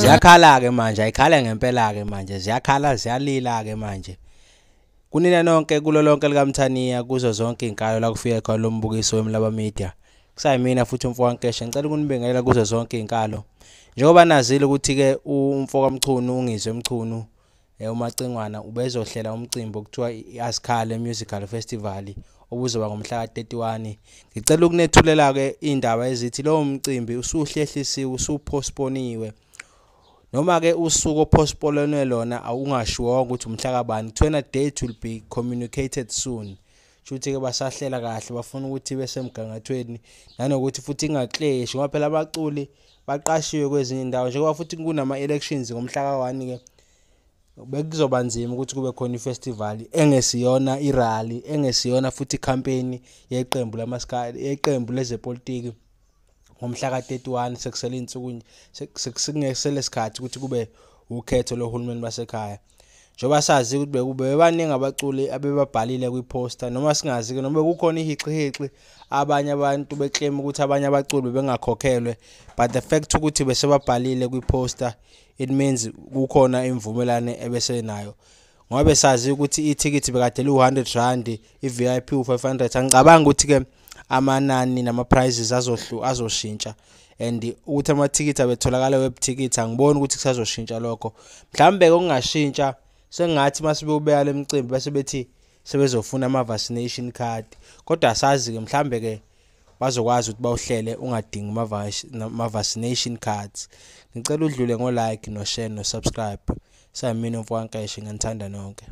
ziyakhala ke manje ayikhala ngempela ke manje ziyakhala ziyalila ke manje kunina nonke kulo lonke likaMthaniya kuzo zonke izinkalo la kufika khona lo mbukiso wemlaba media kusayimina futhi umfo kaNkesha ngicela ukunibingelela kuzo zonke izinkalo njengoba nazile ukuthi ke umfo kaMchunu ungizwe Mchunu uMacingwana ubezohlela umcimbi okuthiwa iAsikhale Musical Festival obuzoba ngomhla ka31 ngicela ukunethulela ke indaba ezithi lo mcimbi usuhlehlisiwe usupostponiwe noma ke usuku opostponelwe lona awungashiwo ukuthi umhla kabani kuthiwa date will be communicated soon futhi ke basahlela kahle bafuna ukuthi besemgangathweni nanokuthi futhi ingakleshi ngoba phela abaculi baqashiwe kwezinye indawo njengoba futhi kunama elections ngomhla ka1 ke bekuzoba nzima ukuthi kube khona ifestival engesiyona irally engesiyona futhi campaign yeqembu lamaskadi yeqembu lezepolitiki ngomhla ka31 sekusele insuku sekungesele isikhathi ukuthi kube ukhetho lohulumeni basekhaya njoba sazi ukuthi bekube baningi abaculi abebabhalile kwiposter noma singazi ke noma kukhona ihiqi abanye abantu beclaim ukuthi abanye abaculi bengakhokhelwe but the fact ukuthi besebabhalile kwiposter it means kukhona imvumelane ebese nayo ngoba besazi ukuthi ithikithi bekadela u100 iVIP u500 angicabanga ukuthi ke amanani nama prices azoshintsha and ukuthi amathikithi abetholakala web ticket angiboni ukuthi kusazoshintsha lokho mhlambe kungashintsha sengathi masibe ubeka lemicimbi bese bethi sebezofuna ama vaccination card kodwa asazi ke mhlambe ke bazokwazi ukuthi bawuhlele ungadingi ama vaccination cards ngicela udlule ngo like no share no subscribe sayimina umfo kaNkesha ngithanda nonke.